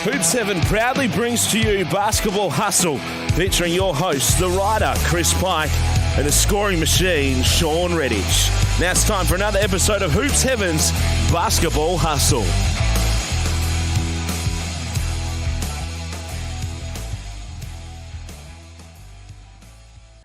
Hoop 7 proudly brings to you Basketball Hustle, featuring your hosts, the writer, Chris Pike, and the scoring machine, Shawn Redhage. Now it's time for another episode of Hoop 7's Basketball Hustle.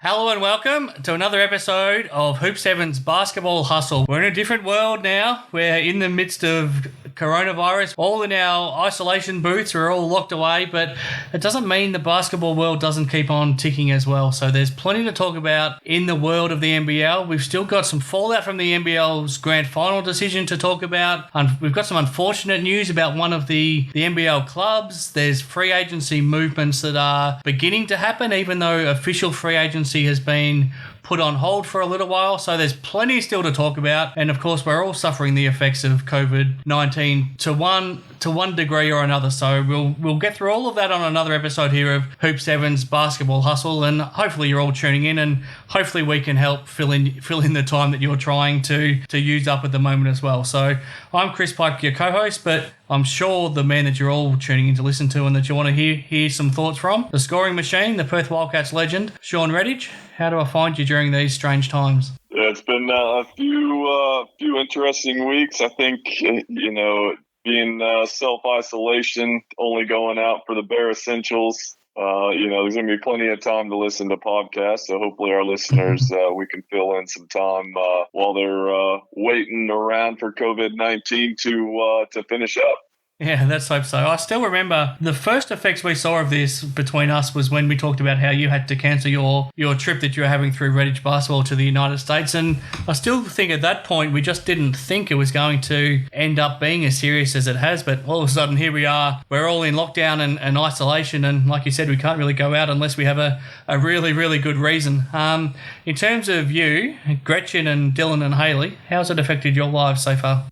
Hello and welcome to another episode of Hoop 7's Basketball Hustle. We're in a different world now. We're in the midst of coronavirus. All in our isolation booths. We're all locked away, but it doesn't mean the basketball world doesn't keep on ticking as well. So there's plenty to talk about in the world of the NBL. We've still got some fallout from the NBL's grand final decision to talk about. We've got some unfortunate news about one of the NBL clubs. There's free agency movements that are beginning to happen, even though official free agency has been put on hold for a little while. So there's plenty still to talk about. And of course, we're all suffering the effects of COVID-19 to one degree or another. So we'll get through all of that on another episode here of Hoop 7's Basketball Hustle. And hopefully you're all tuning in, and hopefully we can help fill in the time that you're trying to use up at the moment as well. So I'm Chris Pike, your co-host, but I'm sure the man that you're all tuning in to listen to and that you want to hear some thoughts from, the scoring machine, the Perth Wildcats legend, Shawn Redhage. How do I find you during these strange times? Yeah, it's been a few interesting weeks. I think, being self-isolation, only going out for the bare essentials. There's going to be plenty of time to listen to podcasts. So hopefully our listeners, we can fill in some time while they're waiting around for COVID-19 to finish up. Yeah, let's hope so. I still remember the first effects we saw of this between us was when we talked about how you had to cancel your trip that you were having through Redhage basketball to the United States. And I still think at that point we just didn't think it was going to end up being as serious as it has. But all of a sudden here we are. We're all in lockdown and isolation. And like you said, we can't really go out unless we have a really, really good reason. In terms of you, Gretchen and Dylan and Haley, how's it affected your lives so far?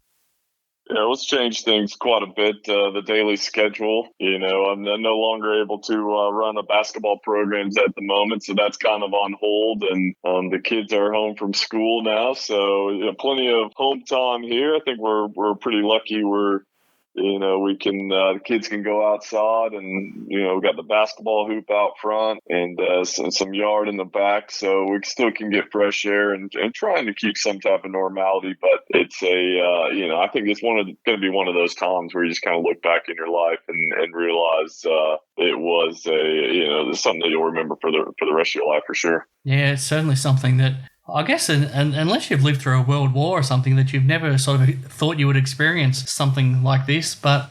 Yeah, it's changed things quite a bit, the daily schedule. I'm no longer able to run a basketball programs at the moment, so that's kind of on hold. And the kids are home from school now, so plenty of home time here. I think we're pretty lucky. We can the kids can go outside, and we got the basketball hoop out front and some yard in the back, so we still can get fresh air and trying to keep some type of normality. But it's I think it's going to be one of those times where you just kind of look back in your life and realize it was something that you'll remember for the rest of your life for sure. Yeah, it's certainly something that I guess, and unless you've lived through a world war or something, that you've never sort of thought you would experience something like this. But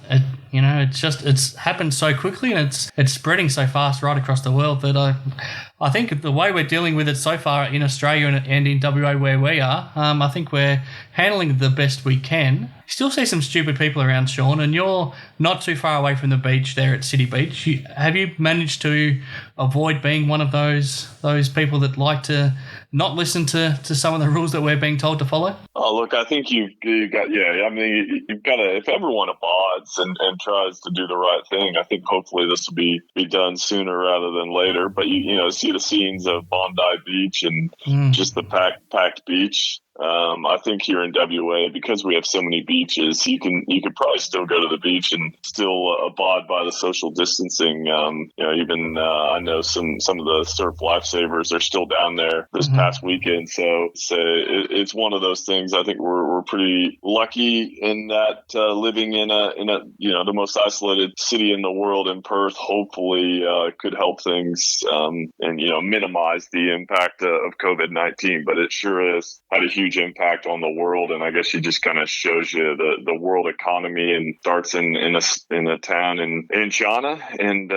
it's happened so quickly, and it's spreading so fast right across the world that I think the way we're dealing with it so far in Australia and in WA where we are, I think we're handling it the best we can. Still see some stupid people around, Shawn, and you're not too far away from the beach there at City Beach. Have you managed to avoid being one of those people that like to not listen to some of the rules that we're being told to follow? Oh, look, I think you've got to, if everyone abides and tries to do the right thing, I think hopefully this will be done sooner rather than later. But you see the scenes of Bondi Beach and just the packed beach. I think here in WA, because we have so many beaches, you could probably still go to the beach and still abide by the social distancing. I know some of the surf lifesavers are still down there this past weekend. So it's one of those things. I think we're pretty lucky in that living in the most isolated city in the world in Perth. Hopefully, could help things and minimize the impact of COVID-19. But it sure has had a huge impact on the world, and I guess it just kind of shows you the world economy, and starts in a town in China, and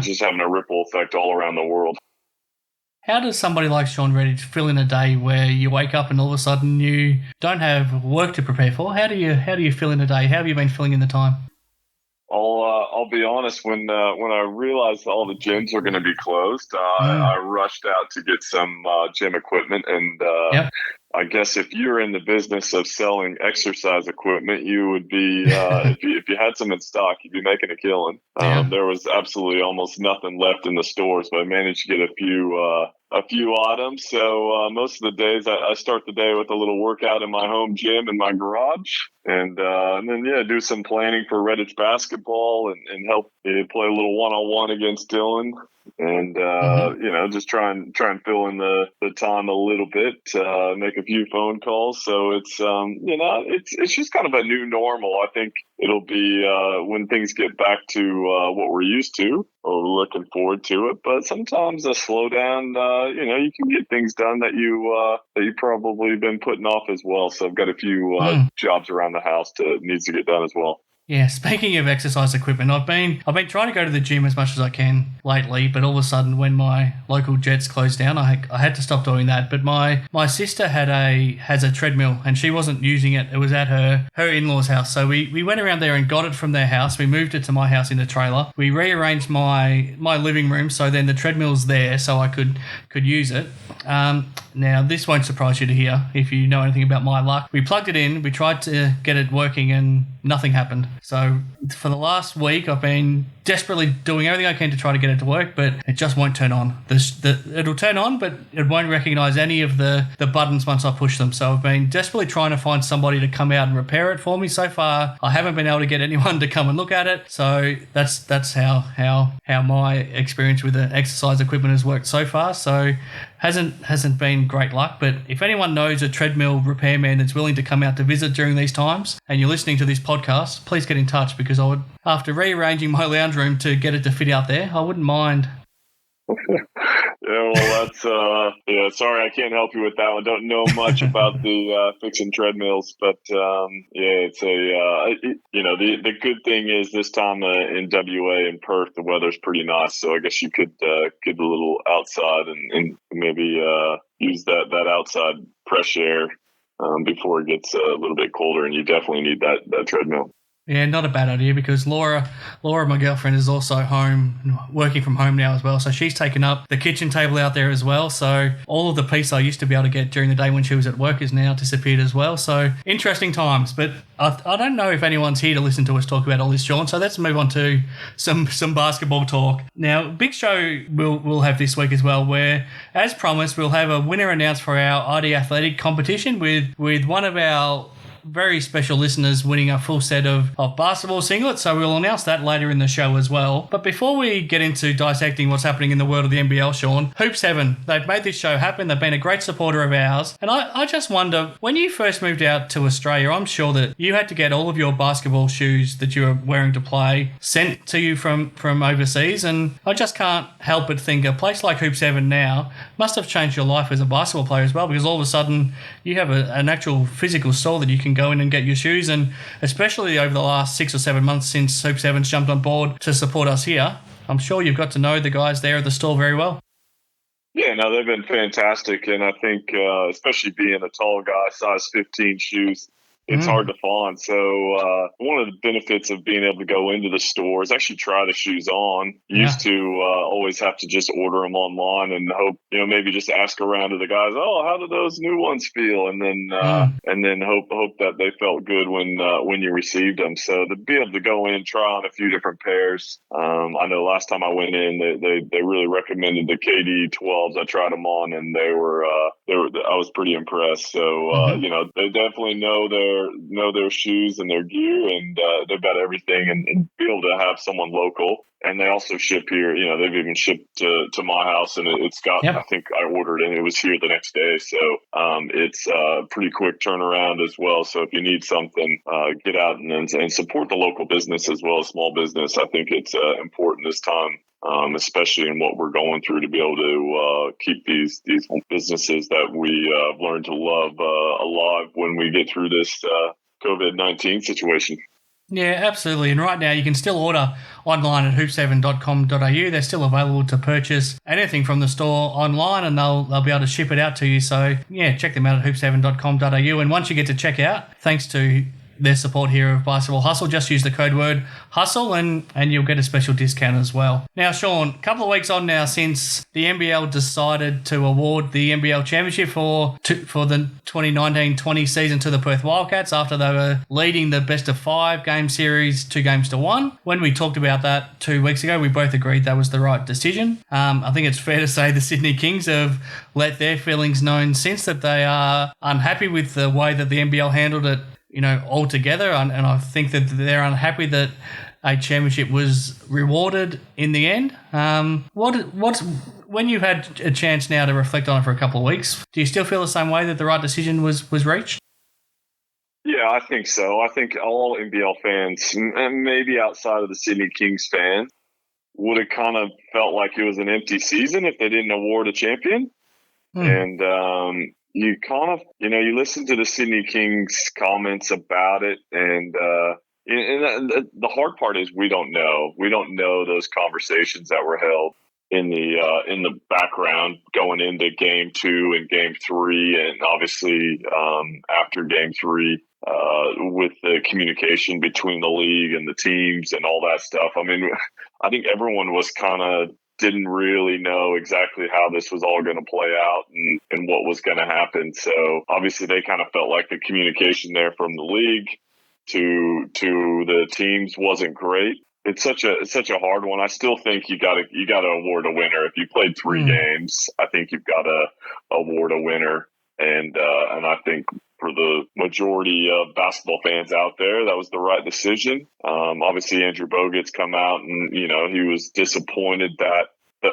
just having a ripple effect all around the world. How does somebody like Shawn Redhage fill in a day where you wake up and all of a sudden you don't have work to prepare for? How do you fill in a day? How have you been filling in the time? I'll be honest. When I realized all the gyms were going to be closed, I rushed out to get some gym equipment, and I guess if you're in the business of selling exercise equipment, you would be, if you had some in stock, you'd be making a killing. There was absolutely almost nothing left in the stores, but I managed to get a few items. So most of the days I start the day with a little workout in my home gym in my garage, and then do some planning for Redhage basketball and help play a little one-on-one against Dylan. And just try and fill in the time a little bit, make a few phone calls. So it's it's just kind of a new normal. I think it'll be when things get back to what we're used to, or we're looking forward to it. But sometimes a slowdown, you can get things done that you probably been putting off as well. So I've got a few jobs around the house needs to get done as well. Yeah, speaking of exercise equipment, I've been trying to go to the gym as much as I can lately, but all of a sudden when my local Jets closed down, I had to stop doing that. But my sister has a treadmill, and she wasn't using it. It was at her in-laws' house. So we went around there and got it from their house. We moved it to my house in the trailer. We rearranged my living room so then the treadmill's there so I could use it. Now, this won't surprise you to hear if you know anything about my luck. We plugged it in, we tried to get it working, and nothing happened. So for the last week, I've been desperately doing everything I can to try to get it to work, but it just won't turn on. It'll turn on, but it won't recognize any of the buttons once I push them. So I've been desperately trying to find somebody to come out and repair it for me. So far, I haven't been able to get anyone to come and look at it. So that's how my experience with the exercise equipment has worked so far. So hasn't been great luck, but if anyone knows a treadmill repairman that's willing to come out to visit during these times and you're listening to this podcast, please get in touch, because I would, after rearranging my lounge room to get it to fit out there, I wouldn't mind. Yeah, well, that's sorry I can't help you with that one. Don't know much about the fixing treadmills, but it's the good thing is this time in WA and Perth the weather's pretty nice, so I guess you could get a little outside and maybe use that outside fresh air before it gets a little bit colder, and you definitely need that treadmill. Yeah, not a bad idea, because Laura, my girlfriend, is also home, working from home now as well. So she's taken up the kitchen table out there as well. So all of the peace I used to be able to get during the day when she was at work is now disappeared as well. So interesting times. But I don't know if anyone's here to listen to us talk about all this, Shawn. So let's move on to some basketball talk. Now, big show we'll have this week as well, where, as promised, we'll have a winner announced for our ID Athletic competition with one of our very special listeners winning a full set of basketball singlets, so we'll announce that later in the show as well. But before we get into dissecting what's happening in the world of the NBL, Shawn, Hoops Heaven, they've made this show happen. They've been a great supporter of ours. And I just wonder, when you first moved out to Australia, I'm sure that you had to get all of your basketball shoes that you were wearing to play sent to you from overseas. And I just can't help but think a place like Hoops Heaven now must have changed your life as a basketball player as well, because all of a sudden you have an actual physical store that you can go in and get your shoes. And especially over the last 6 or 7 months since Hoops Heaven's jumped on board to support us here, I'm sure you've got to know the guys there at the store very well. Yeah, no, they've been fantastic. And I think especially being a tall guy, size 15 shoes, it's hard to find. So one of the benefits of being able to go into the store is actually try the shoes on. Used to always have to just order them online and hope, maybe just ask around to the guys, oh, how do those new ones feel? And then hope that they felt good when you received them. So to be able to go in, try on a few different pairs. I know last time I went in, they really recommended the KD 12s. I tried them on, and I was pretty impressed. So they definitely know their shoes and their gear, and they've got everything, and be able to have someone local. And they also ship here. They've even shipped to my house, and it's got. Yep. I think I ordered it, and it was here the next day. So it's a pretty quick turnaround as well. So if you need something, get out and support the local business as well as small business. I think it's important this time, especially in what we're going through, to be able to keep these businesses that we have learned to love alive when we get through this COVID-19 situation. Yeah, absolutely. And right now you can still order online at hoopseven.com.au. They're still available to purchase anything from the store online, and they'll be able to ship it out to you. So yeah, check them out at hoopseven.com.au. And once you get to checkout, thanks to their support here of Basketball Hustle, just use the code word HUSTLE and you'll get a special discount as well. Now, Shawn, a couple of weeks on now since the NBL decided to award the NBL Championship for the 2019-20 season to the Perth Wildcats after they were leading the best-of-5 game series 2-1. When we talked about that 2 weeks ago, we both agreed that was the right decision. I think it's fair to say the Sydney Kings have let their feelings known since that they are unhappy with the way that the NBL handled it, altogether, and I think that they're unhappy that a championship was rewarded in the end. When you've had a chance now to reflect on it for a couple of weeks, do you still feel the same way that the right decision was reached? Yeah, I think so. I think all NBL fans, and maybe outside of the Sydney Kings fans, would have kind of felt like it was an empty season if they didn't award a champion. And you kind of, you listen to the Sydney Kings comments about it, and the hard part is we don't know. We don't know those conversations that were held in the background going into Game 2 and Game 3, and obviously after Game 3 with the communication between the league and the teams and all that stuff. I mean, I think everyone was kind of didn't really know exactly how this was all going to play out and what was going to happen. So obviously they kind of felt like the communication there from the league to the teams wasn't great. It's such a hard one. I still think you got to award a winner. If you played 3 games, I think you've got to award a winner. And I think for the majority of basketball fans out there, that was the right decision. Obviously, Andrew Bogut's come out and, he was disappointed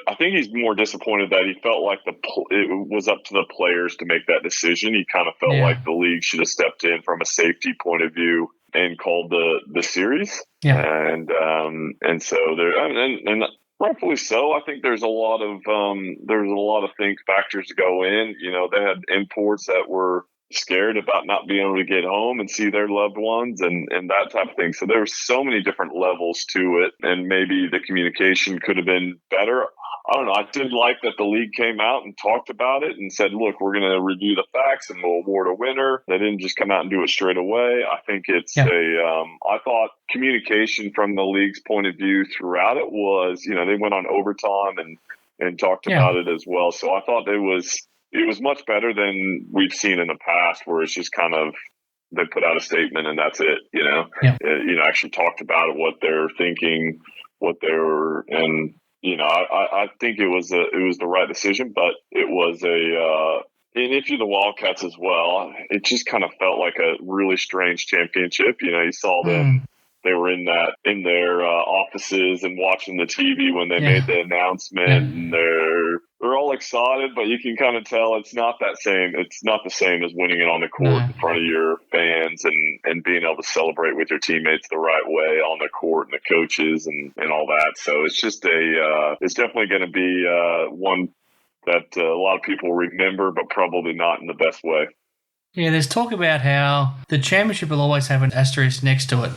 I think he's more disappointed that he felt like it was up to the players to make that decision. He kind of felt like the league should have stepped in from a safety point of view and called the series. Yeah. And so there, and rightfully so. I think there's a lot of factors to go in. They had imports that were scared about not being able to get home and see their loved ones and that type of thing. So there were so many different levels to it, and maybe the communication could have been better. I don't know. I did like that the league came out and talked about it and said, look, we're going to review the facts and we'll award a winner. They didn't just come out and do it straight away. I think I thought communication from the league's point of view throughout it was, they went on overtime and talked about it as well. So I thought it was much better than we've seen in the past, where it's just kind of they put out a statement and that's it. Actually talked about it, what they're thinking, what they were, and I think it was the right decision, but it was and if you're the Wildcats as well, it just kind of felt like a really strange championship. You saw them. They were in their offices and watching the TV when they made the announcement, and they're all excited, but you can kind of tell it's not that same. It's not the same as winning it on the court in front of your fans and being able to celebrate with your teammates the right way on the court and the coaches and all that. So it's just it's definitely going to be one that a lot of people remember, but probably not in the best way. Yeah, there's talk about how the championship will always have an asterisk next to it.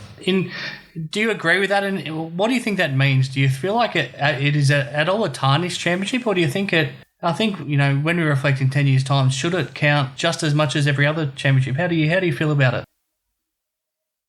Do you agree with that? And what do you think that means? Do you feel like it is at all a tarnished championship, or do you think it? I think when we reflect in 10 years' time, should it count just as much as every other championship? How do you feel about it?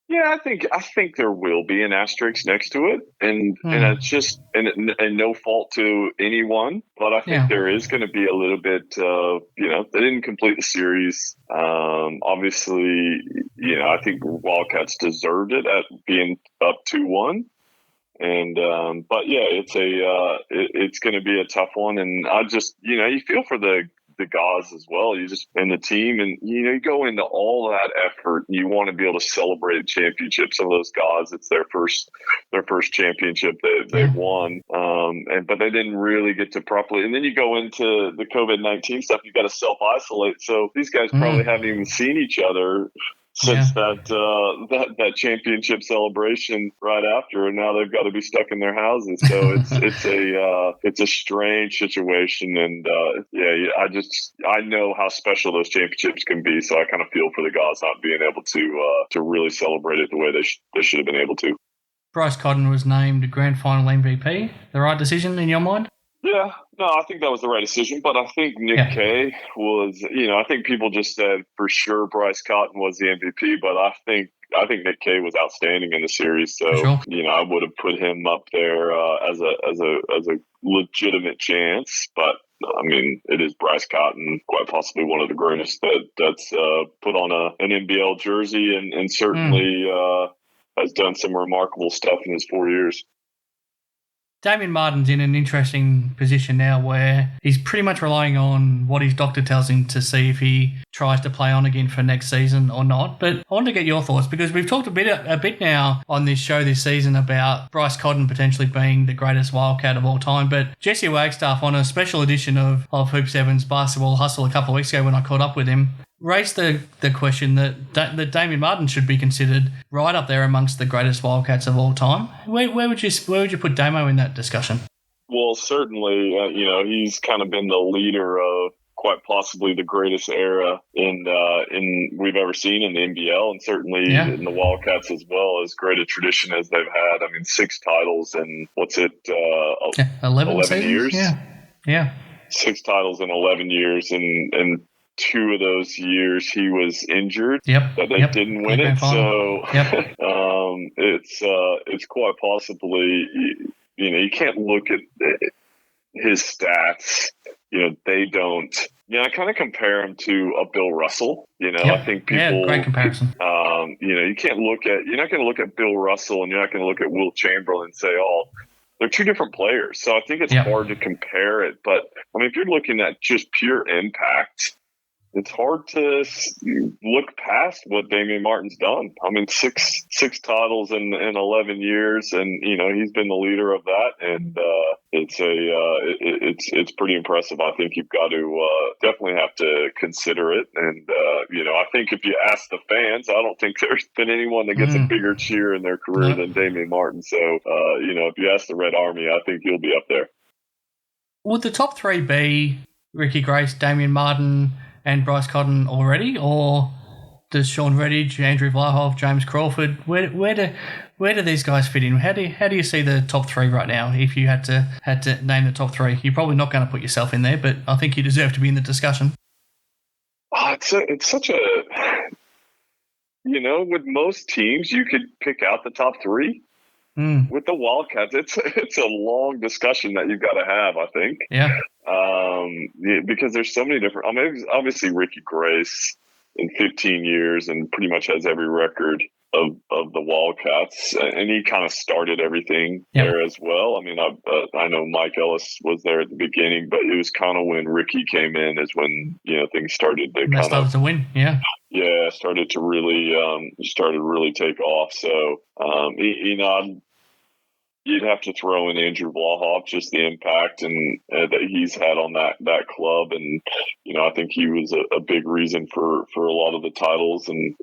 Yeah, I think there will be an asterisk next to it, and it's just and no fault to anyone, but I think there is going to be a little bit of they didn't complete the series. Obviously, I think Wildcats deserved it at being up 2-1, and but yeah, it's going to be a tough one, and I just you feel for the guys as well. You just and the team, and you go into all that effort. You want to be able to celebrate a championship. Some of those guys, it's their first championship they've won, but they didn't really get to properly. And then you go into the COVID-19 stuff. You got to self-isolate. So these guys probably haven't even seen each other since that championship celebration right after, and now they've got to be stuck in their houses. So it's a strange situation, and I know how special those championships can be. So I kind of feel for the guys not being able to really celebrate it the way they should have been able to. Bryce Cotton was named grand final MVP. The right decision in your mind? Yeah, no, I think that was the right decision. But I think Nick Kay was, I think people just said for sure Bryce Cotton was the MVP, but I think Nick Kay was outstanding in the series. So, sure. I would have put him up there as a legitimate chance. But I mean, it is Bryce Cotton, quite possibly one of the greatest that's put on an NBL jersey, and certainly has done some remarkable stuff in his 4 years. Damien Martin's in an interesting position now where he's pretty much relying on what his doctor tells him to see if he tries to play on again for next season or not. But I want to get your thoughts, because we've talked a bit now on this show this season about Bryce Cotton potentially being the greatest Wildcat of all time. But Jesse Wagstaff, on a special edition of Hoop 7's Basketball Hustle a couple of weeks ago when I caught up with him, raised the question that Damien Martin should be considered right up there amongst the greatest Wildcats of all time. Where would you put Damo in that discussion? Well, certainly, he's kind of been the leader of quite possibly the greatest era in we've ever seen in the NBL, and certainly in the Wildcats as well, as great a tradition as they've had. I mean, 6 titles in 11 years. Yeah. 6 titles in 11 years, and 2 of those years he was injured. That they didn't win it. So it's quite possibly, you can't look at his stats. They don't. I kind of compare him to a Bill Russell. I think people. Great comparison. You're not going to look at Bill Russell and you're not going to look at Wilt Chamberlain and say, oh, they're 2 different players. So I think it's hard to compare it. But I mean, if you're looking at just pure impact, it's hard to look past what Damien Martin's done. I mean, six titles in 11 years, and he's been the leader of that, and it's pretty impressive. I think you've got to definitely have to consider it, and I think if you ask the fans, I don't think there's been anyone that gets a bigger cheer in their career than Damien Martin. So if you ask the Red Army, I think he'll be up there. Would the top 3 be Ricky Grace, Damien Martin, and Bryce Cotton already, or does Shawn Redhage, Andrew Vlahoff, James Crawford, where do these guys fit in? How do you see the top 3 right now? If you had to name the top 3, you're probably not going to put yourself in there, but I think you deserve to be in the discussion. It's such a, with most teams you could pick out the top 3. With the Wildcats, it's a long discussion that you've got to have, I think. Because there's so many different. I mean, obviously Ricky Grace in 15 years and pretty much has every record of the Wildcats, and he kind of started everything there as well. I mean, I know Mike Ellis was there at the beginning, but it was kind of when Ricky came in is when things started to win. Started to really take off. So you'd have to throw in Andrew Vlahoff, just the impact and that he's had on that club, and I think he was a big reason for a lot of the titles. And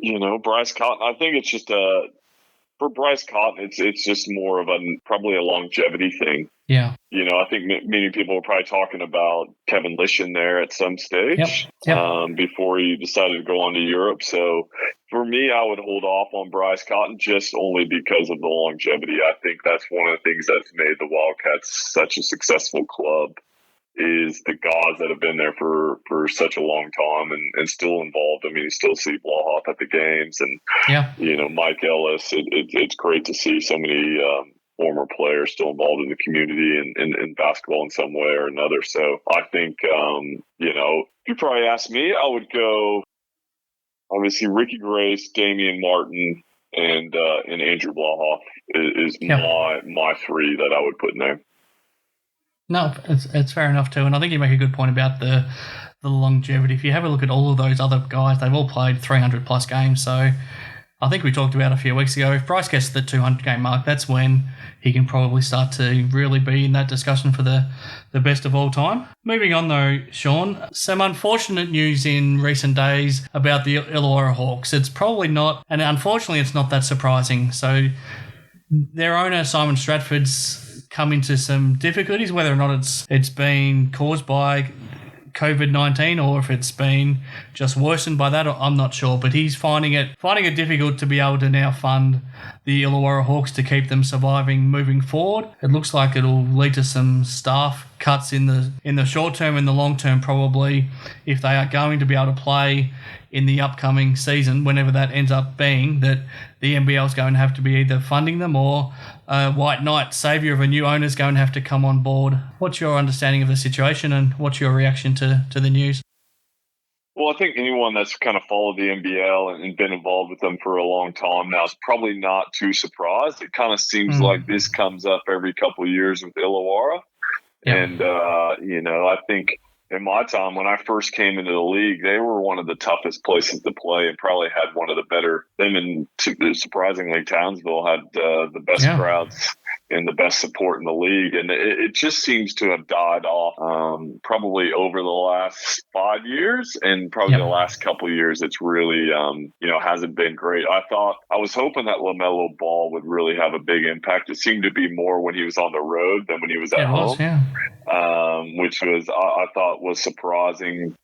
Bryce Cotton, I think it's just for Bryce Cotton, it's just more of probably a longevity thing. I think many people were probably talking about Kevin Lishan there at some stage before he decided to go on to Europe. So for me, I would hold off on Bryce Cotton just only because of the longevity. I think that's one of the things that's made the Wildcats such a successful club, is the guys that have been there for such a long time and still involved. I mean, you still see Vlahoff at the games, and Mike Ellis. It's great to see so many former players still involved in the community and in basketball in some way or another. So I think if you probably ask me, I would go obviously Ricky Grace, Damien Martin, and Andrew Vlahoff is my 3 that I would put in there. No, it's fair enough too, and I think you make a good point about the longevity. If you have a look at all of those other guys, they've all played 300 plus games. So I think we talked about a few weeks ago, if Bryce gets the 200 game mark, that's when he can probably start to really be in that discussion for the best of all time. Moving on though, Shawn, some unfortunate news in recent days about the Illawarra Hawks. It's probably not, and unfortunately it's not that surprising. So their owner, Simon Stratford's come into some difficulties, whether or not it's been caused by COVID-19 or if it's been just worsened by that, I'm not sure, but he's finding it difficult to be able to now fund the Illawarra Hawks to keep them surviving moving forward. It looks like it'll lead to some staff cuts in the short term and the long term, probably, if they are going to be able to play in the upcoming season, whenever that ends up being, that the NBL is going to have to be either funding them or White Knight, saviour of a new owner, is going to have to come on board. What's your understanding of the situation and what's your reaction to the news? Well, I think anyone that's kind of followed the NBL and been involved with them for a long time now is probably not too surprised. It kind of seems like this comes up every couple of years with Illawarra. Yep. And, I think in my time, when I first came into the league, they were one of the toughest places to play and probably had one of the better. Them and surprisingly, Townsville had the best crowds and the best support in the league. And it just seems to have died off probably over the last 5 years, and probably the last couple of years it's really, hasn't been great. I was hoping that LaMelo Ball would really have a big impact. It seemed to be more when he was on the road than when he was at home, which was, I thought was surprising,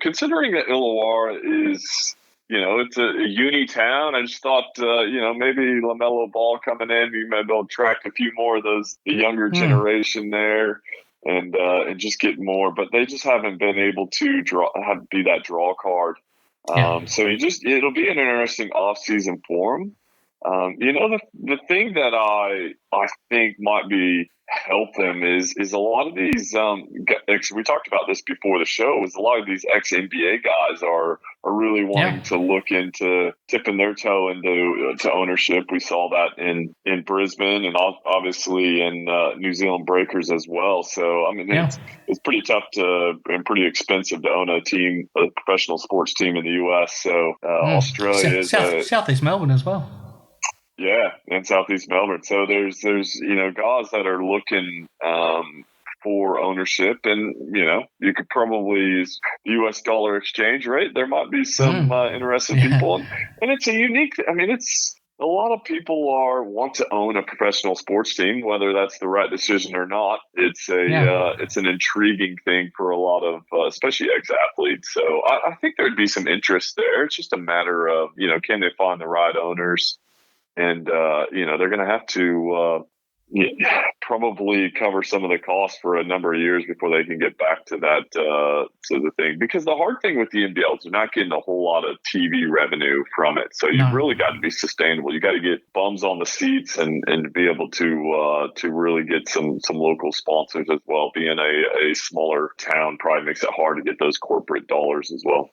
considering that Illawarra is, it's a uni town. I just thought, maybe LaMelo Ball coming in, you might be able to attract a few more of the younger generation there and just get more. But they just haven't been able to be that draw card. So it'll be an interesting off-season for them. The thing that I think might be help them is a lot of these we talked about this before the show, is a lot of these ex-NBA guys are really wanting to look into tipping their toe into ownership. We saw that in Brisbane and obviously in New Zealand Breakers as well. So I mean it's pretty tough and pretty expensive to own a professional sports team in the US. So Australia is Southeast Melbourne as well. Yeah, in Southeast Melbourne. So there's guys that are looking for ownership, and you could probably use U.S. dollar exchange rate. There might be some interested people, and it's a unique. I mean, it's a lot of people want to own a professional sports team, whether that's the right decision or not. It's it's an intriguing thing for a lot of, especially ex-athletes. So I think there'd be some interest there. It's just a matter of can they find the right owners. And, they're going to have to probably cover some of the costs for a number of years before they can get back to that, to the thing. Because the hard thing with the NBL is they're not getting a whole lot of TV revenue from it. So you've really got to be sustainable. You got to get bums on the seats and be able to really get some local sponsors as well. Being a smaller town probably makes it hard to get those corporate dollars as well.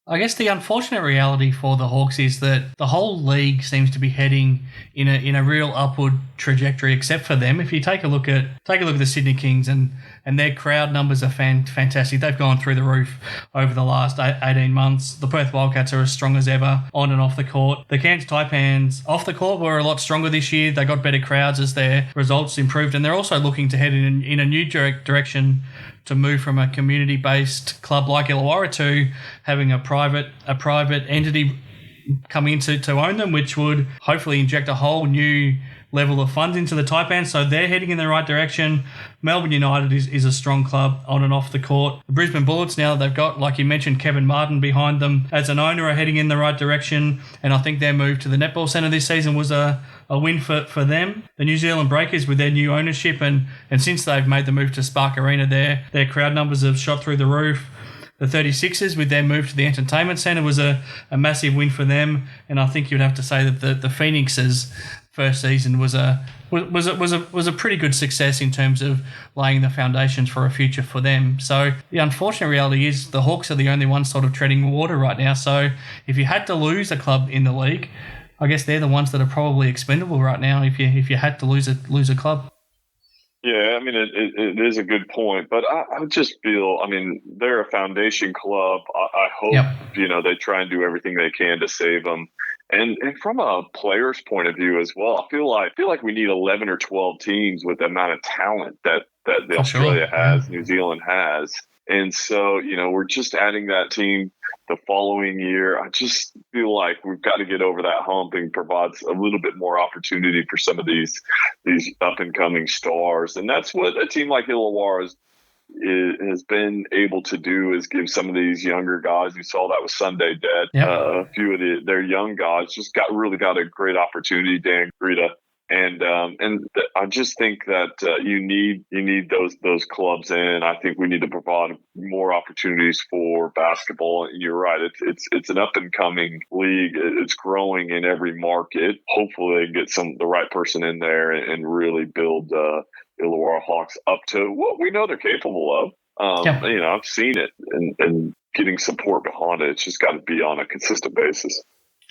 I guess the unfortunate reality for the Hawks is that the whole league seems to be heading in a real upward trajectory, except for them. If you take a look at the Sydney Kings and their crowd numbers are fantastic. They've gone through the roof over the last 18 months. The Perth Wildcats are as strong as ever on and off the court. The Cairns Taipans off the court were a lot stronger this year. They got better crowds as their results improved, and they're also looking to head in a new direction to move from a community-based club like Illawarra to having a private entity come in to own them, which would hopefully inject a whole new level of funds into the Taipans. So they're heading in the right direction. Melbourne United is a strong club on and off the court. The Brisbane Bullets, now that they've got, like you mentioned, Kevin Martin behind them as an owner, are heading in the right direction. And I think their move to the Netball Centre this season was a win for them. The New Zealand Breakers with their new ownership, and since they've made the move to Spark Arena, their crowd numbers have shot through the roof. The 36ers with their move to the Entertainment Centre was a massive win for them. And I think you'd have to say that the Phoenix's first season was a pretty good success in terms of laying the foundations for a future for them. So the unfortunate reality is the Hawks are the only ones sort of treading water right now. So if you had to lose a club in the league, I guess they're the ones that are probably expendable right now if you had to lose a club. Yeah, I mean, it is a good point, but I just feel, I mean, they're a foundation club. I hope, they try and do everything they can to save them. And from a player's point of view as well, I feel like we need 11 or 12 teams with the amount of talent that Australia has, New Zealand has. And so, we're just adding that team the following year. I just feel like we've got to get over that hump and provide a little bit more opportunity for some of these up and coming stars. And that's what a team like Illawarra has been able to do, is give some of these younger guys. You saw that with Sunday Dead. A few of their young guys just got a great opportunity. Dan Greta I just think that you need those clubs in. I think we need to provide more opportunities for basketball. And you're right; it's an up and coming league. It's growing in every market. Hopefully, they can get the right person in there and really build Illawarra Hawks up to what we know they're capable of. I've seen it, and getting support behind it. It's just got to be on a consistent basis.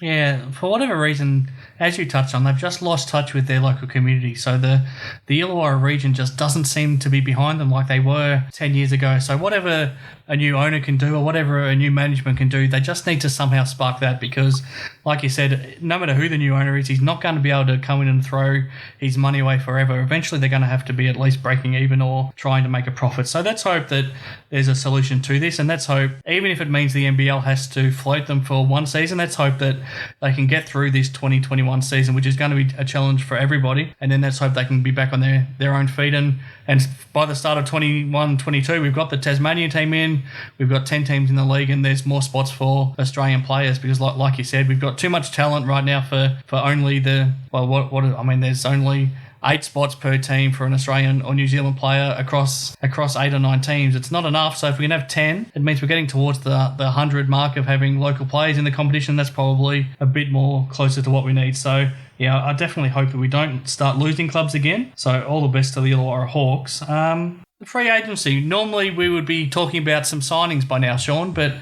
Yeah, for whatever reason, as you touched on, they've just lost touch with their local community. So the Illawarra region just doesn't seem to be behind them like they were 10 years ago. So whatever a new owner can do or whatever a new management can do, they just need to somehow spark that because, like you said, no matter who the new owner is, he's not going to be able to come in and throw his money away forever. Eventually, they're going to have to be at least breaking even or trying to make a profit. So let's hope that there's a solution to this, and let's hope, even if it means the NBL has to float them for one season, let's hope that they can get through this 2021 season, which is going to be a challenge for everybody, and then let's hope they can be back on their own feet. And by the start of 21-22, we've got the Tasmanian team in, we've got 10 teams in the league, and there's more spots for Australian players because, like you said, we've got too much talent right now for only there's only 8 spots per team for an Australian or New Zealand player across 8 or 9 teams. It's not enough. So if we can have 10, it means we're getting towards the 100 mark of having local players in the competition. That's probably a bit more closer to what we need. So yeah, I definitely hope that we don't start losing clubs again. So all the best to the Illawarra Hawks. The free agency. Normally we would be talking about some signings by now, Shawn, but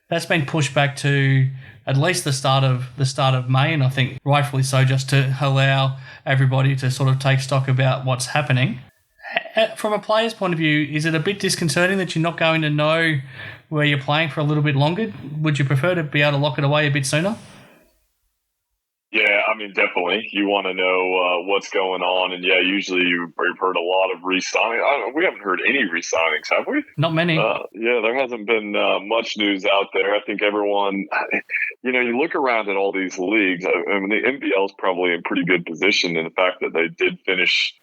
that's been pushed back to at least the start of May, and I think rightfully so, just to allow everybody to sort of take stock about what's happening. From a player's point of view, is it a bit disconcerting that you're not going to know where you're playing for a little bit longer? Would you prefer to be able to lock it away a bit sooner? Yeah, I mean, definitely. You want to know what's going on. And, yeah, usually you've heard a lot of re-signings. We haven't heard any re-signings, have we? Not many. Yeah, there hasn't been much news out there. I think everyone, you look around at all these leagues. I mean, the NBL is probably in pretty good position in the fact that they did finish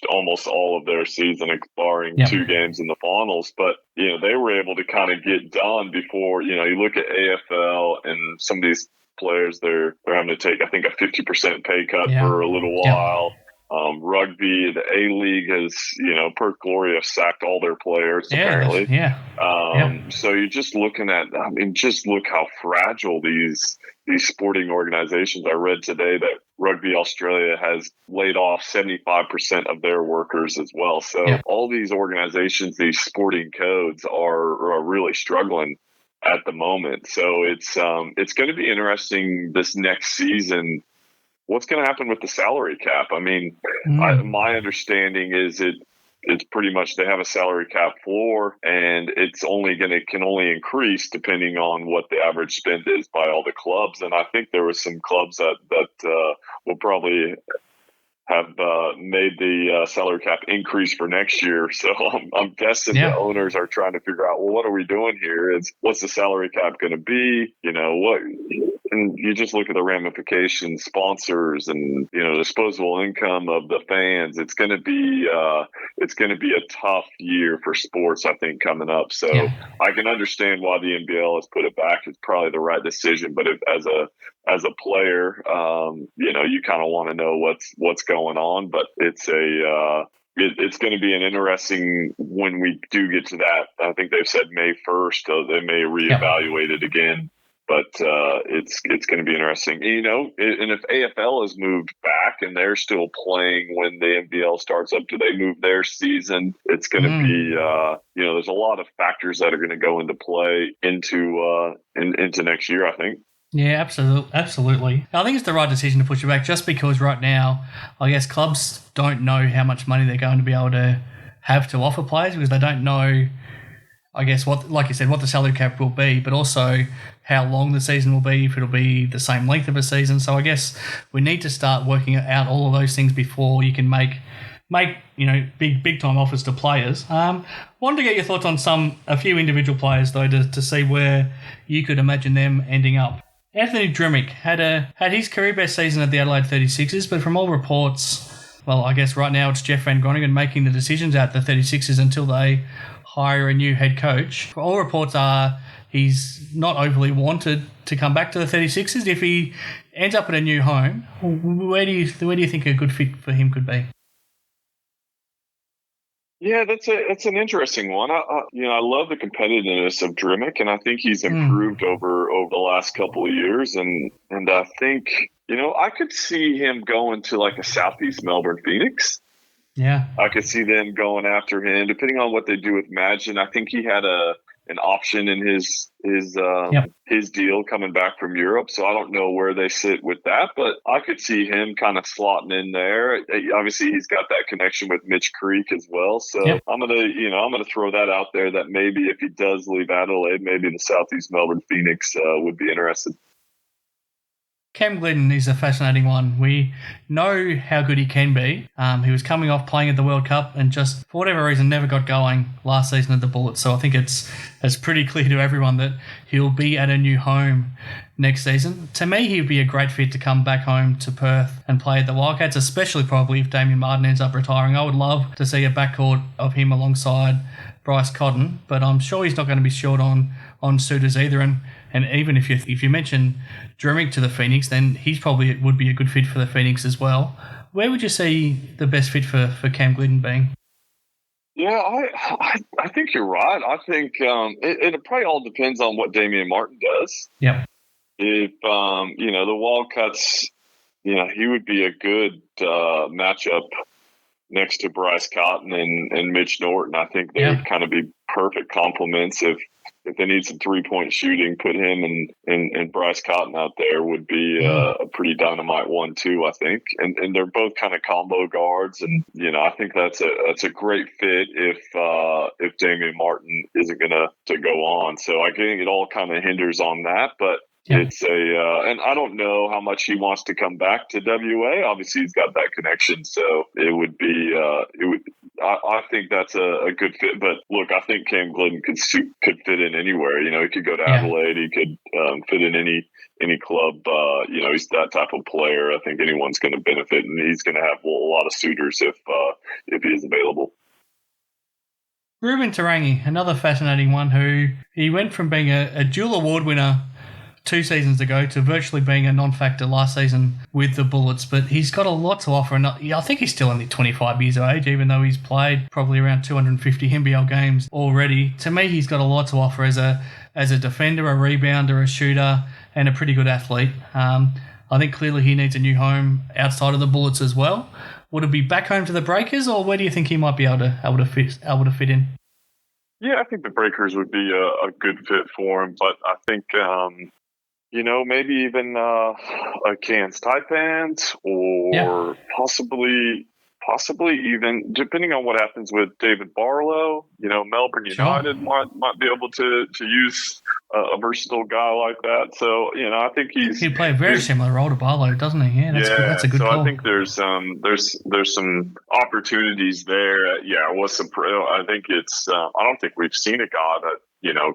almost all of their season, barring 2 games in the finals. But, they were able to kind of get done before, you look at AFL and some of these players, they're having to take, I think, a 50% pay cut for a little while. Rugby, the A-League has, Perth Glory have sacked all their players, apparently. So you're just looking at, just look how fragile these sporting organizations. I read today that Rugby Australia has laid off 75% of their workers as well. So all these organizations, these sporting codes are really struggling at the moment. So it's going to be interesting this next season. What's going to happen with the salary cap? I mean, my understanding is it's pretty much they have a salary cap floor, and it's can only increase depending on what the average spend is by all the clubs. And I think there were some clubs that will probably have made the salary cap increase for next year. So I'm guessing the owners are trying to figure out, well, what are we doing here? What's the salary cap going to be? And you just look at the ramifications, sponsors, and disposable income of the fans. It's going to be a tough year for sports, I think, coming up. So I can understand why the NBL has put it back. It's probably the right decision. But as a player, you kind of want to know what's going on. But it's going to be an interesting when we do get to that. I think they've said May 1st. They may reevaluate it again. But it's going to be interesting. And if AFL has moved back and they're still playing when the NBL starts up, do they move their season? It's going to be, there's a lot of factors that are going to go into play into next year, I think. Yeah, absolutely. I think it's the right decision to push it back just because right now, I guess clubs don't know how much money they're going to be able to have to offer players because they don't know, I guess, like you said, what the salary cap will be, but also how long the season will be, if it'll be the same length of a season. So I guess we need to start working out all of those things before you can make big time offers to players. Wanted to get your thoughts on a few individual players though to see where you could imagine them ending up. Anthony Drimmick had his career best season at the Adelaide 36ers, but from all reports, well, I guess right now it's Jeff Van Groningen making the decisions at the 36ers until they hire a new head coach. All reports are he's not overly wanted to come back to the 36ers. If he ends up at a new home, where do you think a good fit for him could be? Yeah, that's an interesting one. I love the competitiveness of Drimmick, and I think he's improved over the last couple of years. And I think I could see him going to like a Southeast Melbourne Phoenix. Yeah, I could see them going after him, depending on what they do with Magin. I think he had an option in his deal coming back from Europe, so I don't know where they sit with that, but I could see him kind of slotting in there. Obviously, he's got that connection with Mitch Creek as well, so I'm gonna throw that out there that maybe if he does leave Adelaide, maybe the Southeast Melbourne Phoenix would be interested. Cam Glidden is a fascinating one. We know how good he can be. He was coming off playing at the World Cup and just, for whatever reason, never got going last season at the Bullets. So I think it's pretty clear to everyone that he'll be at a new home next season. To me, he'd be a great fit to come back home to Perth and play at the Wildcats, especially probably if Damien Martin ends up retiring. I would love to see a backcourt of him alongside Bryce Cotton, but I'm sure he's not going to be short on suitors either. And even if you mention Drimmick to the Phoenix, then he's probably would be a good fit for the Phoenix as well. Where would you see the best fit for Cam Glidden being? Yeah, I think you're right. I think it probably all depends on what Damien Martin does. Yeah. If the Wildcats, he would be a good matchup next to Bryce Cotton and Mitch Norton. I think they would kind of be perfect complements. If they need some 3-point shooting, put him and Bryce Cotton out there would be a pretty dynamite 1-2, I think. And they're both kind of combo guards, and I think that's a great fit if Damien Martin isn't gonna go on. So I think it all kind of hinders on that, but. Yeah. It's and I don't know how much he wants to come back to WA. Obviously, he's got that connection, so it would be. I think that's a good fit. But look, I think Cam Glidden could fit in anywhere. He could go to Adelaide. He could fit in any club. He's that type of player. I think anyone's going to benefit, and he's going to have a lot of suitors if he is available. Ruben Tarangi, another fascinating one, who he went from being a dual award winner 2 seasons ago to virtually being a non-factor last season with the Bullets, but he's got a lot to offer, and I think he's still only 25 years of age, even though he's played probably around 250 NBL games already. To me, he's got a lot to offer as a defender, a rebounder, a shooter, and a pretty good athlete. I think clearly he needs a new home outside of the Bullets as well. Would it be back home to the Breakers, or where do you think he might be able to fit in? Yeah, I think the Breakers would be a good fit for him, but I think maybe even a Cairns Taipans or possibly even, depending on what happens with David Barlow, Melbourne United might be able to use a versatile guy like that. So, I think he'd play a very similar role to Barlow, doesn't he? Yeah, that's a good call. I think there's some opportunities there. Yeah, I think it's I don't think we've seen a guy that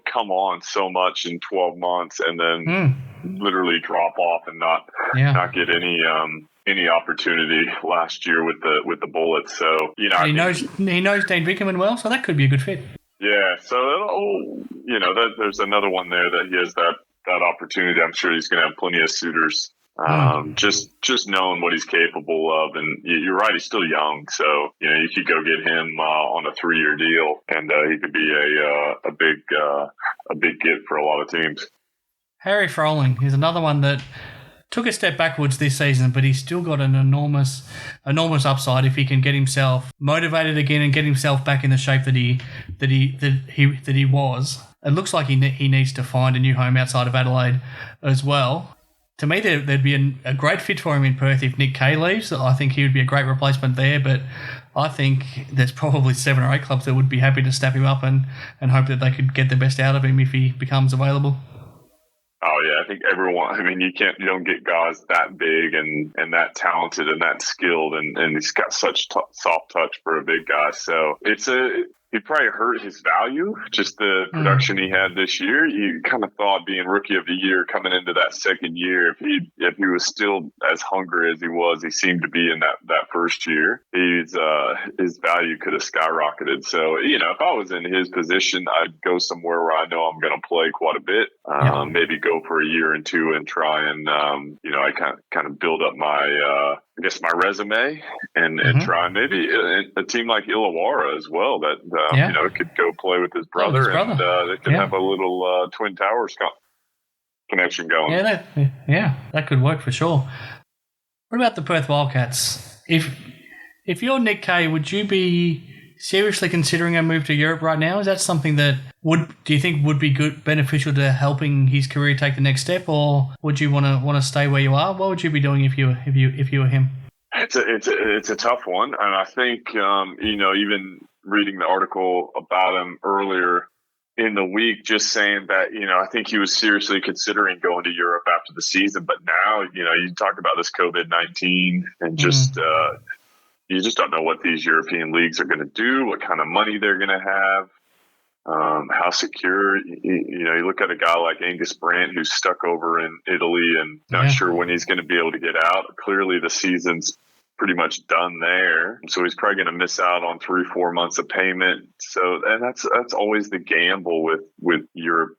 come on so much in 12 months and then literally drop off and not get any opportunity last year with the Bullets. So he knows Dane Vickerman well, so that could be a good fit. Yeah, so there's another one there that he has that opportunity. I'm sure he's going to have plenty of suitors. Just knowing what he's capable of, and you're right, he's still young, so you could go get him on a 3-year deal, and he could be a big get for a lot of teams. Harry Froling is another one that took a step backwards this season, but he's still got an enormous upside if he can get himself motivated again and get himself back in the shape that he was. It looks like he needs to find a new home outside of Adelaide as well. To me, there'd be a great fit for him in Perth if Nick Kay leaves. I think he would be a great replacement there, but I think there's probably 7 or 8 clubs that would be happy to snap him up and hope that they could get the best out of him if he becomes available. Oh yeah, I think everyone. I mean, you don't get guys that big and that talented and that skilled, and he's got such soft touch for a big guy. So it's he probably hurt his value, just the production he had this year. You kind of thought being rookie of the year coming into that second year, if he was still as hungry as he seemed to be in that first year, his value could have skyrocketed. So, if I was in his position, I'd go somewhere where I know I'm going to play quite a bit, maybe go for a year and two and try and, I kind of build up my, my resume and try maybe a team like Illawarra as well that, could go play with his brother, and they could have a little Twin Towers connection going. That could work for sure. What about the Perth Wildcats? If you're Nick Kay, would you be seriously considering a move to Europe right now? Is that something that do you think would be beneficial to helping his career take the next step, or would you want to stay where you are? What would you be doing if you were him? It's a tough one, and I think even reading the article about him earlier in the week, just saying that I think he was seriously considering going to Europe after the season, but now you talk about this COVID-19 and just you just don't know what these European leagues are going to do, what kind of money they're going to have. How secure, you look at a guy like Angus Brandt who's stuck over in Italy and not sure when he's going to be able to get out. Clearly the season's pretty much done there. So he's probably going to miss out on 3-4 months of payment. So, and that's always the gamble with Europe.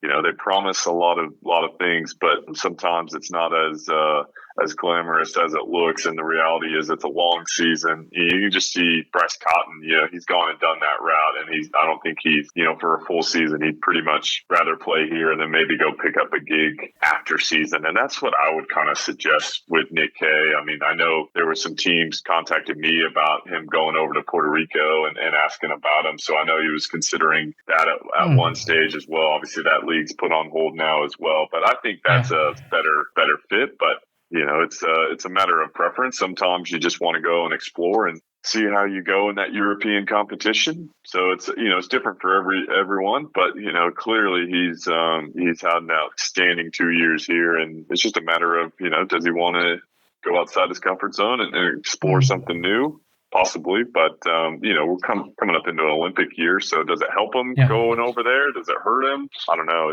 They promise a lot of things, but sometimes it's not as glamorous as it looks, and the reality is it's a long season. You can just see Bryce Cotton, he's gone and done that route, and I don't think he's, for a full season, he'd pretty much rather play here and then maybe go pick up a gig after season. And that's what I would kind of suggest with Nick Kay. I mean, I know there were some teams contacted me about him going over to Puerto Rico and asking about him. So I know he was considering that at one stage as well. Obviously that league's put on hold now as well, but I think that's a better fit. But it's a matter of preference. Sometimes you just want to go and explore and see how you go in that European competition. So it's different for everyone, but clearly he's had an outstanding 2 years here, and it's just a matter of does he want to go outside his comfort zone and explore something new? Possibly, but we're coming up into an Olympic year, so does it help him going over there? Does it hurt him? I don't know.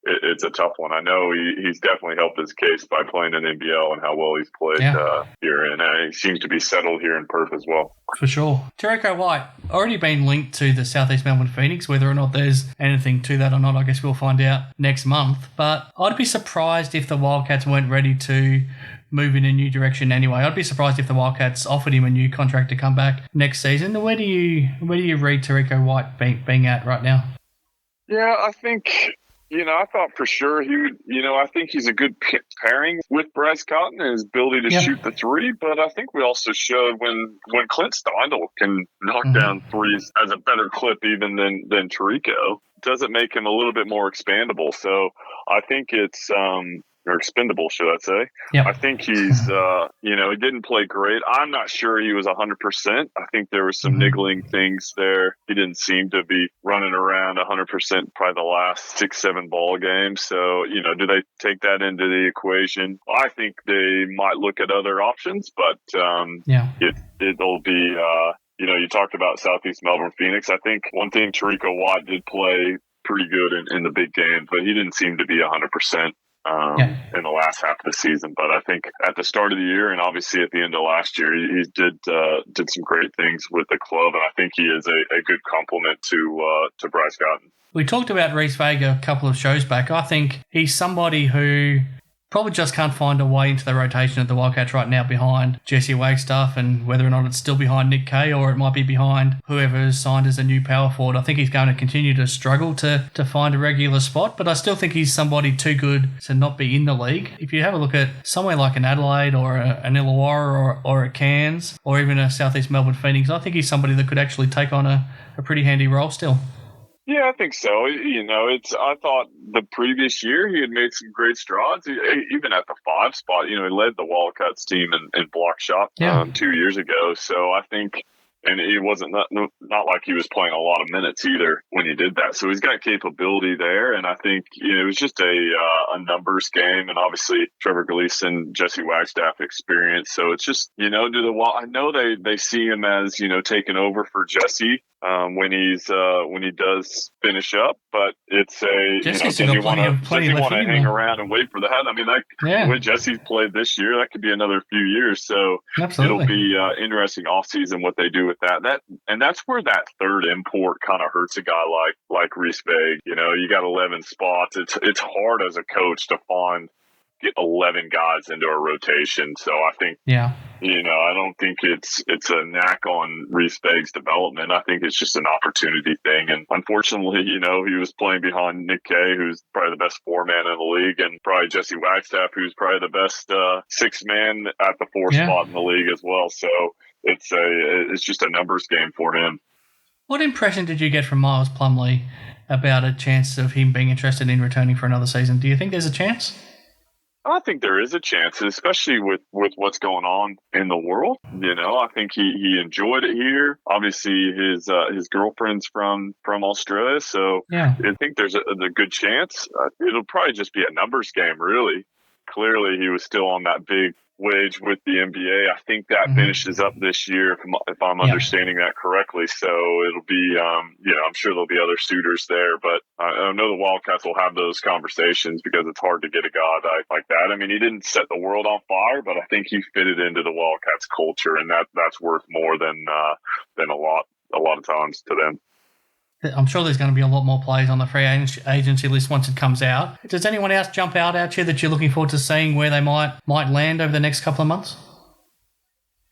It's a tough one. I know he's definitely helped his case by playing in NBL and how well he's played here, and he seems to be settled here in Perth as well. For sure. Jericho White, already been linked to the Southeast Melbourne Phoenix. Whether or not there's anything to that or not, I guess we'll find out next month. But I'd be surprised if the Wildcats weren't ready to move in a new direction anyway. I'd be surprised if the Wildcats offered him a new contract to come back next season. Where do you read Jericho White being at right now? Yeah, I think... I thought for sure he would, I think he's a good pairing with Bryce Cotton and his ability to shoot the three. But I think we also showed when Clint Steindl can knock down threes as a better clip even than Tirico, does it make him a little bit more expandable. So I think it's, or expendable, should I say. Yep. I think he's, he didn't play great. I'm not sure he was 100%. I think there were some niggling things there. He didn't seem to be running around 100% probably the last 6-7 ball games. So, do they take that into the equation? I think they might look at other options, but it'll be, you talked about Southeast Melbourne Phoenix. I think one thing, Tirico Watt did play pretty good in the big game, but he didn't seem to be 100%. In the last half of the season, but I think at the start of the year and obviously at the end of last year, he did some great things with the club, and I think he is a good complement to Bryce Cotton. We talked about Reece Vega a couple of shows back. I think he's somebody who probably just can't find a way into the rotation of the Wildcats right now behind Jesse Wagstaff, and whether or not it's still behind Nick Kay or it might be behind whoever's signed as a new power forward. I think he's going to continue to struggle to find a regular spot, but I still think he's somebody too good to not be in the league. If you have a look at somewhere like an Adelaide or an Illawarra or a Cairns or even a Southeast Melbourne Phoenix, I think he's somebody that could actually take on a pretty handy role still. Yeah, I think so. I thought the previous year he had made some great strides. Even at the 5 spot, he led the Wildcats team in block shot 2 years ago. So I think, and he wasn't not like he was playing a lot of minutes either when he did that. So he's got capability there, and I think it was just a numbers game, and obviously Trevor Gleason, Jesse Wagstaff experience. So it's just I know they see him as taking over for Jesse. when he does finish up. But it's Jesse's does he got plenty left want in to him, hang though. around and wait for that? I mean, Yeah. when Jesse's played this year, that could be another few years. So Absolutely. it'll be interesting offseason what they do with that. And that's where that third import kind of hurts a guy like Reese Vague. You know, you got 11 spots. It's hard as a coach to get 11 guys into a rotation. So I think, I don't think it's a knack on Reese Vague's development. I think it's just an opportunity thing. And unfortunately, he was playing behind Nick Kay, who's probably the best 4-man in the league, and probably Jesse Wagstaff, who's probably the best 6-man at the 4 spot in the league as well. So it's just a numbers game for him. What impression did you get from Miles Plumlee about a chance of him being interested in returning for another season? Do you think there's a chance? I think there is a chance, especially with what's going on in the world. I think he enjoyed it here. Obviously, his girlfriend's from Australia, so I think there's a good chance. It'll probably just be a numbers game, really. Clearly, he was still on that big wage with the NBA. I think that finishes up this year, if I'm understanding that correctly. So it'll be, I'm sure there'll be other suitors there, but I know the Wildcats will have those conversations because it's hard to get a guy like that. I mean, he didn't set the world on fire, but I think he fitted into the Wildcats culture, and that's worth more than a lot of times to them. I'm sure there's going to be a lot more players on the free agency list once it comes out. Does anyone else jump out at you that you're looking forward to seeing where they might land over the next couple of months?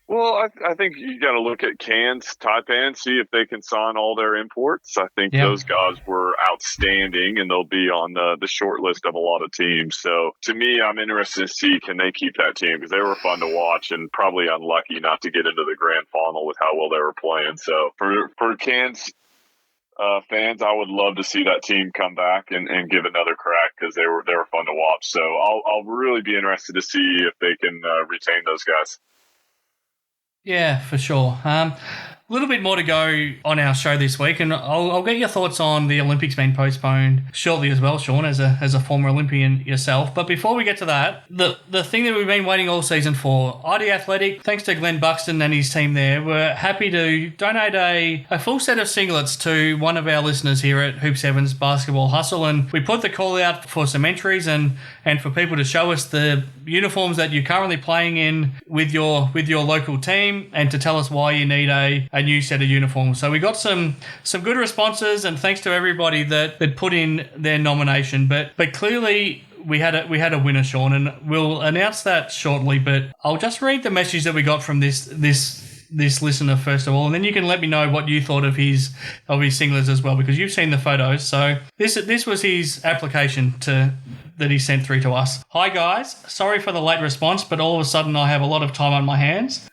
Well, I think you got to look at Taipan, see if they can sign all their imports. I think those guys were outstanding, and they'll be on the short list of a lot of teams. So to me, I'm interested to see can they keep that team, because they were fun to watch and probably unlucky not to get into the grand final with how well they were playing. So for Cairns fans, I would love to see that team come back and give another crack, because they were fun to watch. So I'll really be interested to see if they can retain those guys. Yeah, for sure. A little bit more to go on our show this week, and I'll get your thoughts on the Olympics being postponed shortly as well, Shawn, as a former Olympian yourself. But before we get to that, the thing that we've been waiting all season for, ID Athletic, thanks to Glenn Buxton and his team there, we're happy to donate a full set of singlets to one of our listeners here at Hoop 7's Basketball Hustle, and we put the call out for some entries and for people to show us the uniforms that you're currently playing in with your local team, and to tell us why you need a new set of uniforms. So we got some good responses, and thanks to everybody that put in their nomination. But clearly we had a winner, Shawn, and we'll announce that shortly. But I'll just read the message that we got from this listener first of all, and then you can let me know what you thought of his singlets as well, because you've seen the photos. So this was his application that he sent through to us. Hi guys, sorry for the late response, but all of a sudden I have a lot of time on my hands.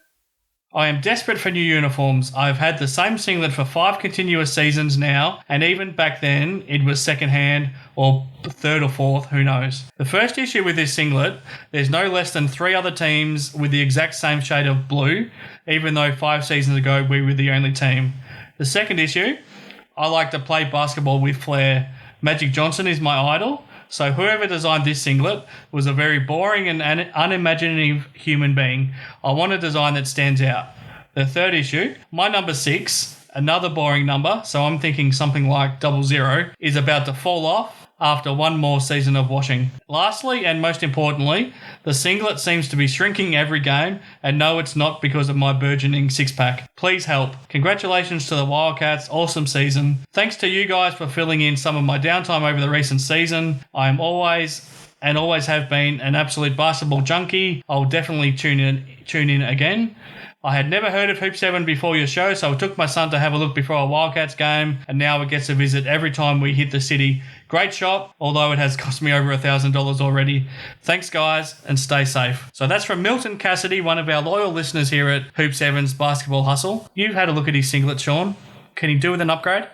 I am desperate for new uniforms. I've had the same singlet for 5 continuous seasons now, and even back then it was secondhand or third or fourth, who knows. The first issue with this singlet, there's no less than 3 other teams with the exact same shade of blue, even though 5 seasons ago we were the only team. The second issue, I like to play basketball with flair. Magic Johnson is my idol. So whoever designed this singlet was a very boring and unimaginative human being. I want a design that stands out. The third issue, my number 6, another boring number, so I'm thinking something like 00, is about to fall off after one more season of washing. Lastly, and most importantly, the singlet seems to be shrinking every game, and no, it's not because of my burgeoning six-pack. Please help. Congratulations to the Wildcats. Awesome season. Thanks to you guys for filling in some of my downtime over the recent season. I am always have been an absolute basketball junkie. I'll definitely tune in again. I had never heard of Hoop 7 before your show, so I took my son to have a look before a Wildcats game, and now it gets a visit every time we hit the city. Great shop, although it has cost me over $1,000 already. Thanks, guys, and stay safe. So that's from Milton Cassidy, one of our loyal listeners here at Hoop 7's Basketball Hustle. You've had a look at his singlet, Shawn. Can he do with an upgrade?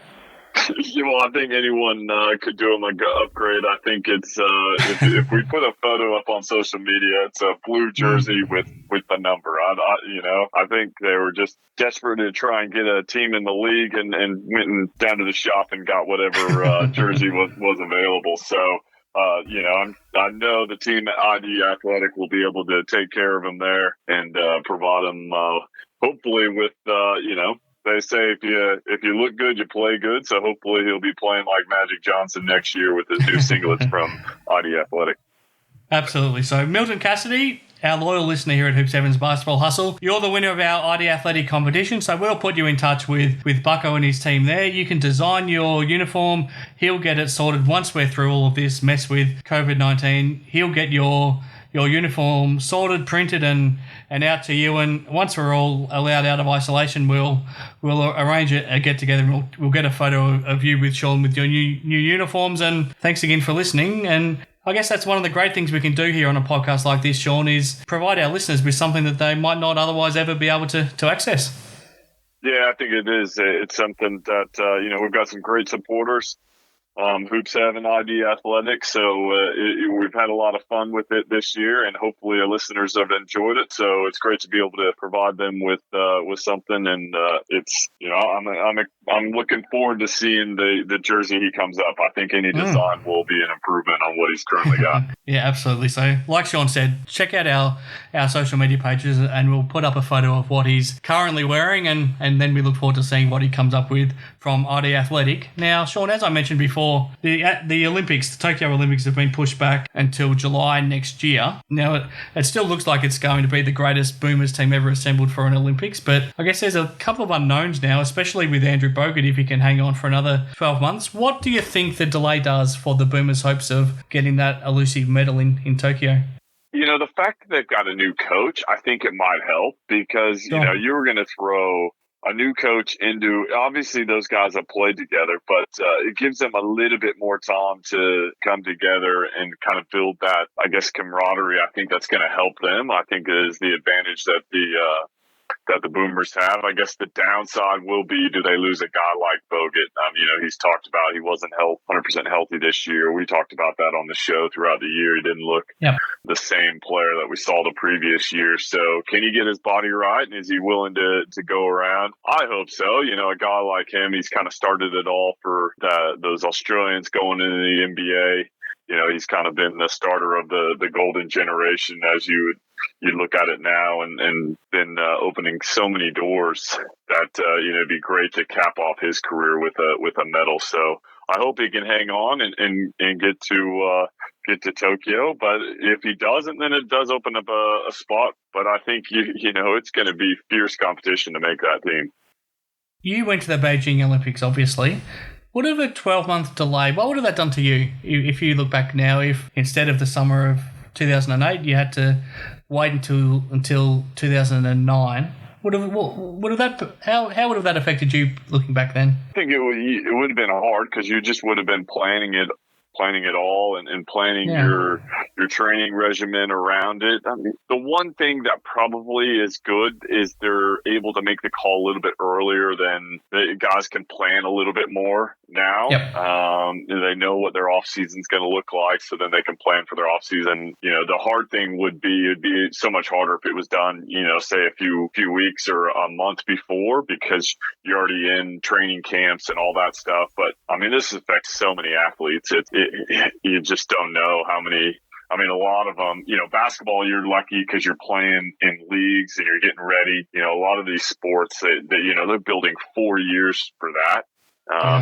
Well, I think anyone could do him an upgrade. I think it's if we put a photo up on social media, it's a blue jersey with the number. I think they were just desperate to try and get a team in the league, and went down to the shop and got whatever jersey was available. So I know the team at ID Athletic will be able to take care of him there and provide him hopefully with They say if you look good, you play good. So hopefully he'll be playing like Magic Johnson next year with his new singlets from ID Athletic. Absolutely. So Milton Cassidy, our loyal listener here at Hoop 7's Basketball Hustle, you're the winner of our ID Athletic competition, so we'll put you in touch with Bucko and his team there. You can design your uniform. He'll get it sorted once we're through all of this mess with COVID-19. He'll get your uniform sorted, printed, and out to you. And once we're all allowed out of isolation, we'll arrange a get-together, and we'll get a photo of you with Shawn with your new uniforms. And thanks again for listening. And I guess that's one of the great things we can do here on a podcast like this, Shawn, is provide our listeners with something that they might not otherwise ever be able to access. Yeah, I think it is. It's something that, we've got some great supporters. Hoop 7 ID Athletics. So we've had a lot of fun with it this year, and hopefully our listeners have enjoyed it. So it's great to be able to provide them with something, and it's I'm looking forward to seeing the jersey he comes up. I think any design will be an improvement on what he's currently got. Yeah, absolutely. So like Shawn said, check out our social media pages, and we'll put up a photo of what he's currently wearing, and then we look forward to seeing what he comes up with from ID Athletic. Now, Shawn, as I mentioned before, the Olympics, the Tokyo Olympics, have been pushed back until July next year. Now, it still looks like it's going to be the greatest Boomers team ever assembled for an Olympics, but I guess there's a couple of unknowns now, especially with Andrew Bogut, if he can hang on for another 12 months. What do you think the delay does for the Boomers' hopes of getting that elusive medal in Tokyo? The fact that they've got a new coach, I think it might help because, you were going to throw a new coach into, obviously those guys have played together, but it gives them a little bit more time to come together and kind of build that, I guess, camaraderie. I think that's going to help them. I think it is the advantage that the Boomers have. I guess the downside will be, do they lose a guy like Bogut? He's talked about he wasn't 100% healthy this year. We talked about that on the show throughout the year. He didn't look the same player that we saw the previous year. So can he get his body right? And is he willing to go around? I hope so. A guy like him, he's kind of started it all for those Australians going into the NBA. He's kind of been the starter of the golden generation as you look at it now, and been opening so many doors that it'd be great to cap off his career with a medal. So I hope he can hang on and get to Tokyo. But if he doesn't, then it does open up a spot. But I think it's going to be fierce competition to make that team. You went to the Beijing Olympics, obviously. Would have a 12-month delay, what would have that done to you if you look back now, if instead of the summer of 2008 you had to wait until 2009? How would have that affected you looking back then? I think it would have been hard because you just would have been planning it all and planning your training regimen around it. I mean, the one thing that probably is good is they're able to make the call a little bit earlier than the guys can plan a little bit more now. Yep. They know what their off season is going to look like, so then they can plan for their off season. The hard thing it'd be so much harder if it was done, say a few weeks or a month before, because you're already in training camps and all that stuff. But I mean, this affects so many athletes. You just don't know how many. I mean, a lot of them, basketball, you're lucky because you're playing in leagues and you're getting ready. A lot of these sports, they're building 4 years for that.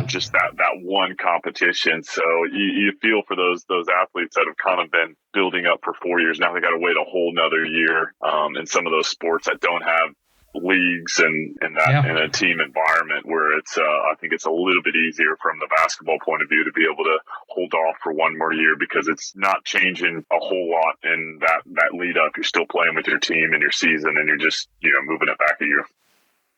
Just that one competition. So you feel for those athletes that have kind of been building up for 4 years. Now they got to wait a whole nother year. In some of those sports that don't have leagues and that in a team environment where it's I think it's a little bit easier from the basketball point of view to be able to hold off for one more year, because it's not changing a whole lot in that lead up. You're still playing with your team and your season, and you're just moving it back a year.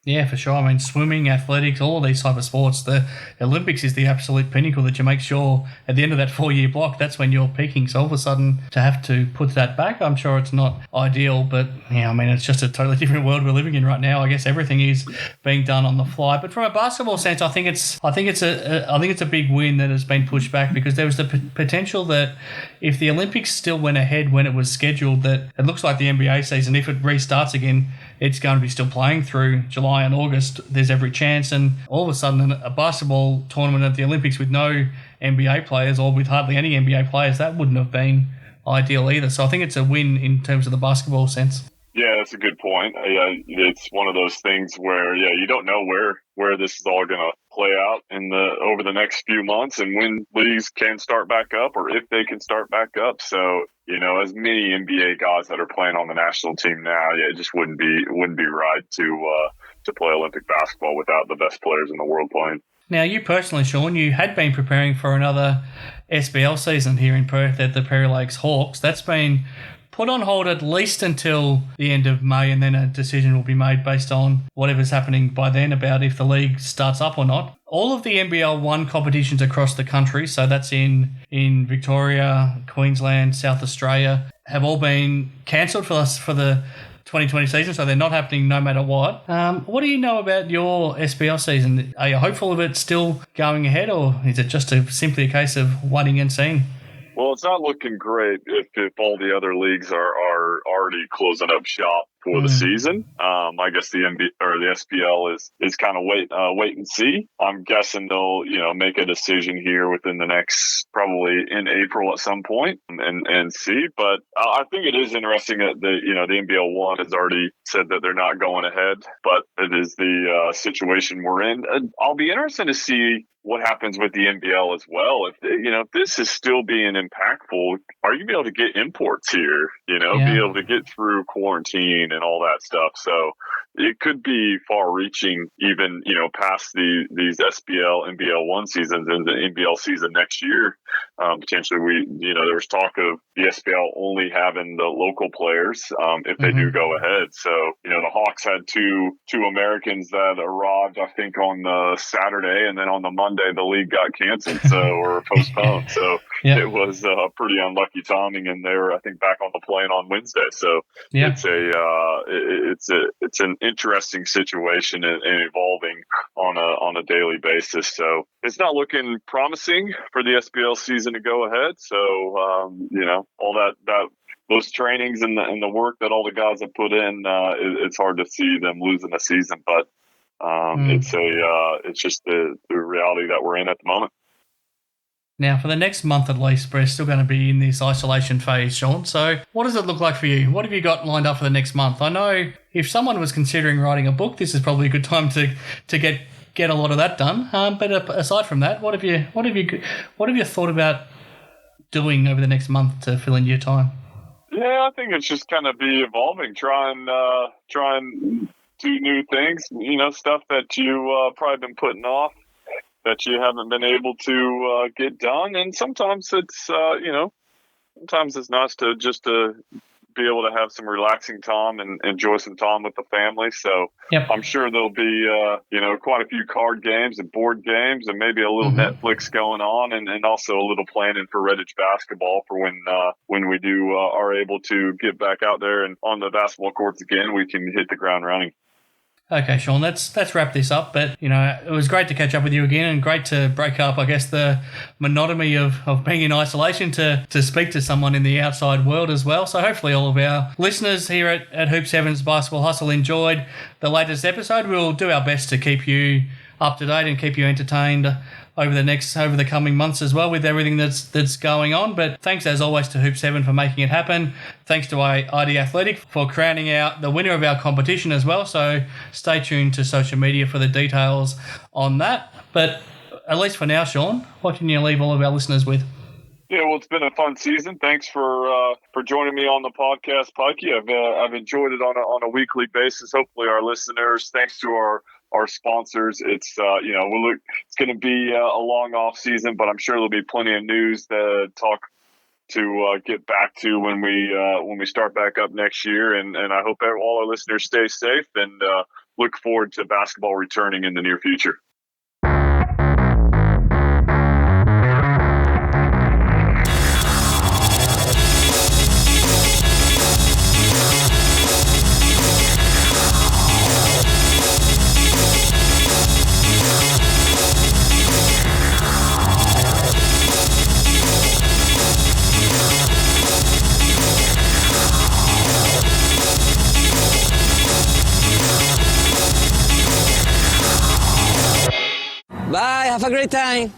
Yeah, for sure. I mean, swimming, athletics, all of these type of sports, the Olympics is the absolute pinnacle that you make sure at the end of that 4-year block, that's when you're peaking. So all of a sudden to have to put that back, I'm sure it's not ideal, but I mean, it's just a totally different world we're living in right now. I guess everything is being done on the fly. But from a basketball sense, I think it's a big win that has been pushed back, because there was the potential that if the Olympics still went ahead when it was scheduled, that it looks like the NBA season, if it restarts again, it's going to be still playing through July and August. There's every chance. And all of a sudden, a basketball tournament at the Olympics with no NBA players, or with hardly any NBA players, that wouldn't have been ideal either. So I think it's a win in terms of the basketball sense. Yeah, that's a good point. Yeah, it's one of those things where you don't know where this is all going to play out over the next few months, and when leagues can start back up or if they can start back up. So as many NBA guys that are playing on the national team now, it just wouldn't be right to play Olympic basketball without the best players in the world playing. Now, you personally, Shawn, you had been preparing for another SBL season here in Perth at the Perth Wildcats Hawks. That's been put on hold at least until the end of May, and then a decision will be made based on whatever's happening by then about if the league starts up or not. All of the NBL 1 competitions across the country, so that's in Victoria, Queensland, South Australia, have all been cancelled for the 2020 season, so they're not happening no matter what. What do you know about your SBL season? Are you hopeful of it still going ahead, or is it just simply a case of waiting and seeing? Well, it's not looking great if all the other leagues are already closing up shop for the season. I guess the SPL is kind of wait and see. I'm guessing they'll make a decision here within the next, probably in April at some point, and see. But I think it is interesting that the NBL 1 has already said that they're not going ahead, but it is the situation we're in. I'll be interested to see what happens with the NBL as well. If this is still being impactful, are you be able to get imports here? Be able to get through quarantine and all that stuff. So it could be far-reaching, even past these SBL, NBL 1 seasons and the NBL season next year. Potentially, there was talk of the SBL only having the local players if they do go ahead. So the Hawks had two Americans that arrived, I think, on the Saturday, and then on the Monday the league got canceled, or postponed. So it was pretty unlucky timing, and they were, I think, back on the plane on Wednesday. So it's an interesting situation and evolving on a daily basis. So it's not looking promising for the SBL season to go ahead. So all that those trainings and the work that all the guys have put in, it's hard to see them losing a season. But it's just the reality that we're in at the moment. Now, for the next month at least, we're still going to be in this isolation phase, Shawn. So what does it look like for you? What have you got lined up for the next month? I know if someone was considering writing a book, this is probably a good time to get a lot of that done. But aside from that, what have you thought about doing over the next month to fill in your time? Yeah, I think it's just kind of be evolving, try and do new things, stuff that you probably been putting off, that you haven't been able to get done. And sometimes it's, sometimes it's nice to just to be able to have some relaxing time and enjoy some time with the family. So I'm sure there'll be, quite a few card games and board games and maybe a little Netflix going on, and also a little planning for Redhage basketball for when we do are able to get back out there and on the basketball courts again, we can hit the ground running. Okay, Shawn, let's wrap this up. But, it was great to catch up with you again, and great to break up, I guess, the monotony of being in isolation to speak to someone in the outside world as well. So hopefully all of our listeners here at Hoop 7's Basketball Hustle enjoyed the latest episode. We'll do our best to keep you up to date and keep you entertained over the coming months as well with everything that's going on. But thanks as always to Hoop 7 for making it happen. Thanks to ID Athletic for crowning out the winner of our competition as well. So stay tuned to social media for the details on that. But at least for now, Shawn, what can you leave all of our listeners with? Yeah, well, it's been a fun season. Thanks for joining me on the podcast, Pike. I've enjoyed it on a weekly basis. Hopefully, our listeners, thanks to our sponsors, it's it's going to be a long off season, but I'm sure there'll be plenty of news to get back to when we start back up next year. And I hope all our listeners stay safe and look forward to basketball returning in the near future. Bye, have a great time.